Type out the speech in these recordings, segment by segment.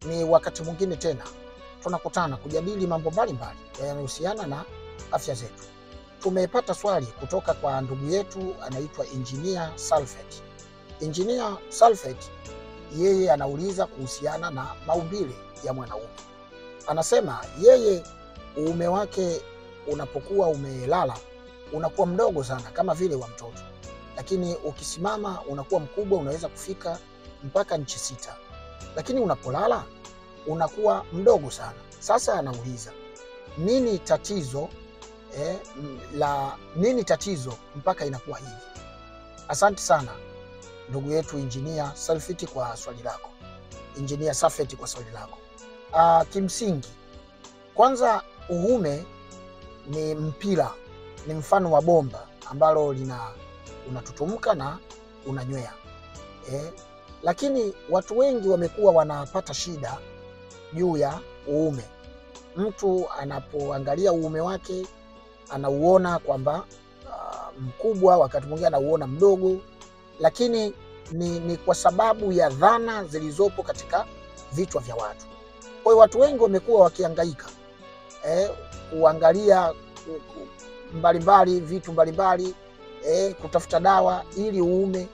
ni wakati mwingine tena tunakutana kujadili mambo mbalimbali yanayohusiana na afya zetu. Tumepata swali kutoka kwa ndugu yetu anaitwa Engineer Sulfate. Engineer Sulfate yeye anauliza kuhusiana na maumbile ya mwanaume. Anasema yeye uume wake unapokuwa umelala unakuwa mdogo sana kama vile wa mtoto, lakini ukisimama unakuwa mkubwa, unaweza kufika mpaka inchi 6, lakini unapolala unakuwa mdogo sana. Sasa anauliza nini tatizo nini tatizo mpaka inakuwa hivi? Asante sana ndugu yetu Engineer Sulfate kwa swali lako. Engineer Sulfate kwa swali lako. Kimsingi kwanza, uume ni mpira, ni mfano wa bomba ambalo unatutumka na unanywea. Lakini watu wengi wamekuwa wanapata shida juu ya uume. Mtu anapoangalia uume wake anauona kwamba mkubwa, wakati mwingine anauona mdogo, lakini ni kwa sababu ya dhana zilizopo katika vichwa vya watu. Kwa hiyo watu wengi wamekuwa wakihangaika kuangalia mbalimbali, vitu mbalimbali, kutafuta dawa ili uume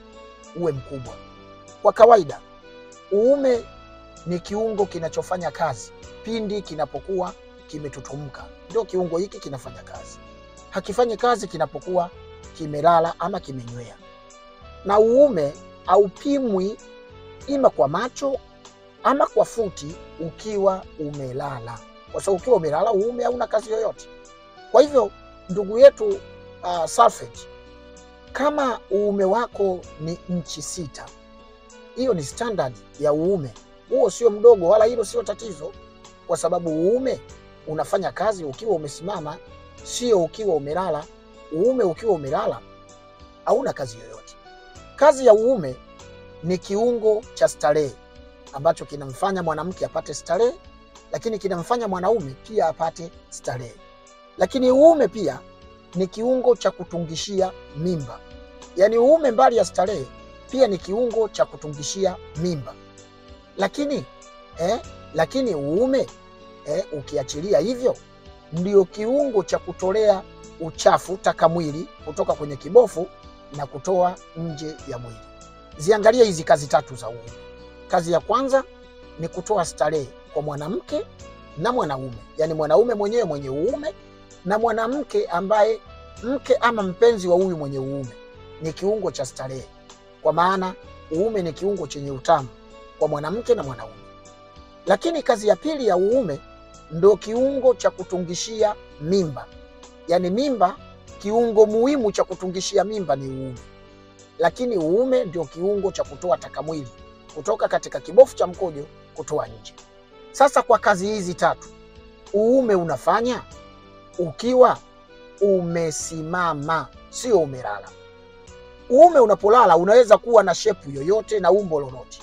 uwe mkubwa. Kwa kawaida uume ni kiungo kinachofanya kazi pindi kinapokuwa kimetutumka. Ndio kiungo hiki kinafanya kazi. Hakifanyi kazi kinapokuwa kimelala ama kimenywea. Na uume haupimwi ima kwa macho ama kwa futi ukiwa umelala, kwa sababu ukiwa umelala uume hauna kazi yoyote. Kwa hivyo ndugu yetu Sulfate, kama uume wako ni inchi 6, hiyo ni standard ya uume. Huo sio mdogo, wala hilo sio tatizo, kwa sababu uume unafanya kazi ukiwa umesimama, sio ukiwa umelala. Uume ukiwa umelala hauna kazi yoyote. Kazi ya uume ni kiungo cha starehe ambacho kinamfanya mwanamke apate starehe, lakini kinamfanya mwanaume pia apate starehe. Lakini uume pia ni kiungo cha kutungishia mimba. Yaani uume mbali ya starehe pia ni kiungo cha kutungishia mimba. Lakini uume ukiachilia hivyo, ndio kiungo cha kutolea uchafu taka mwili kutoka kwenye kibofu na kutoa nje ya mwili. Ziangalie hizi kazi tatu za uume. Kazi ya kwanza ni kutoa starehe kwa mwanamke na mwanaume, yaani mwanaume mwenyewe mwenye uume na mwanamke ambaye mke ama mpenzi wa huyu mwenye uume. Ni kiungo cha starehe, kwa maana uume ni kiungo chenye utamu kwa mwanamke na mwanaume. Lakini kazi ya pili ya uume ndio kiungo cha kutungishia mimba. Yaani mimba, kiungo muhimu cha kutungishia mimba ni uume. Lakini uume ndio kiungo cha kutoa taka mwili kutoka katika kibofu cha mkojo kutoa nje. Sasa kwa kazi hizi tatu uume unafanya ukiwa umesimama, sio umelala. Uume unapolala unaweza kuwa na shepu yoyote na umbo lolote.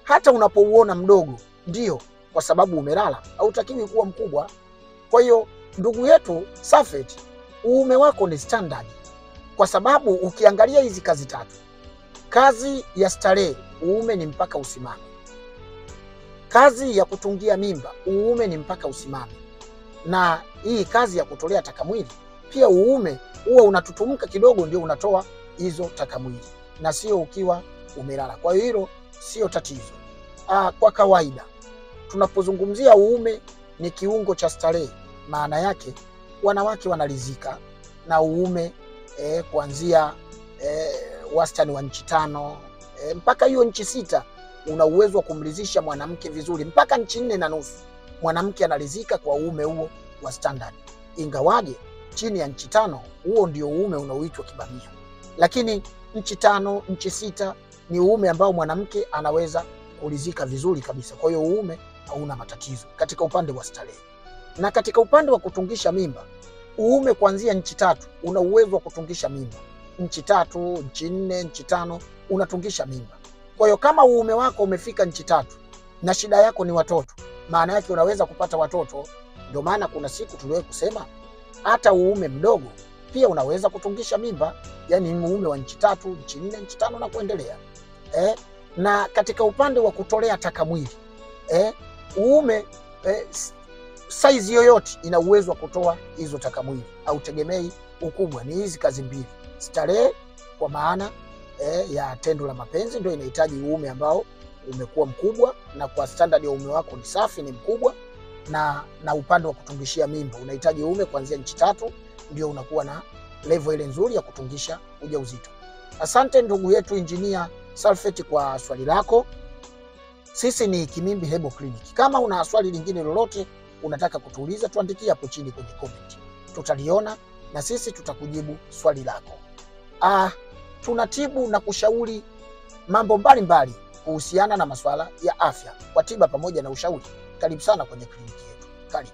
Hata unapouona mdogo, ndio kwa sababu umelala, hautakiwi kuwa mkubwa. Kwa hiyo ndugu yetu Sulfate, uume wako ni standard, kwa sababu ukiangalia hizi kazi tatu, kazi ya starehe uume ni mpaka usimame. Kazi ya kutungia mimba uume ni mpaka usimame. Na hii kazi ya kutolea taka mwili pia uume huwa unatutumka kidogo, ndio unatoa hizo taka mwili, na sio ukiwa umelala. Kwa hiyo hilo sio tatizo. Kwa kawaida tunapozungumzia uume ni kiungo cha starehe, maana yake wanawake wanalizika na uume kuanzia wastani wa inchi 5 mpaka hiyo inchi 6. Una uwezo wa kumridhisha mwanamke vizuri mpaka inchi 4.5. Mwanamke analizika kwa uume huo wa standard. Ingawaje chini ya inchi 5 huo ndio uume unaoitwa kibamia. Lakini inchi 5, inchi 6 ni uume ambao mwanamke anaweza kulizika vizuri kabisa. Kwa hiyo uume hauna matatizo katika upande wa starehe. Na katika upande wa kutungisha mimba, uume kuanzia inchi 3 una uwezo wa kutungisha mimba. Inchi 3, inchi 4, inchi 5 unatungisha mimba. Kwa hiyo kama uume wako umefika inchi 3 na shida yako ni watoto, maana yake unaweza kupata watoto. Ndio maana kuna siku tuliwahi kusema hata uume mdogo pia unaweza kutungisha mimba, yani uume wa inchi 3, inchi 4, inchi 5 na kuendelea. Na katika upande wa kutolea taka mwili, uume size yoyote ina uwezo wa kutoa hizo taka mwili, au tegemei ukubwa. Ni hizi kazi mbili: starehe kwa maana ya tendo la mapenzi ndio inahitaji uume ambao umekuwa mkubwa, na kwa standard ya uume wako ni safi, ni mkubwa, na upande wa kutungishia mimba unahitaji uume kuanzia inchi 3, ndio unakuwa na level ile nzuri ya kutungisha ujauzito. Asante ndugu yetu Engineer Sulphate kwa swali lako. Sisi ni Kimimbi Herbal Clinic. Kama una swali lingine lolote unataka kutuuliza, tuandikie hapo chini kwenye comment. Tutaliona na sisi tutakujibu swali lako. Tunatibu na kushauri mambo mbalimbali kuhusiana na masuala ya afya kwa tiba pamoja na ushauri. Karibu sana kwenye kliniki yetu. Karibu.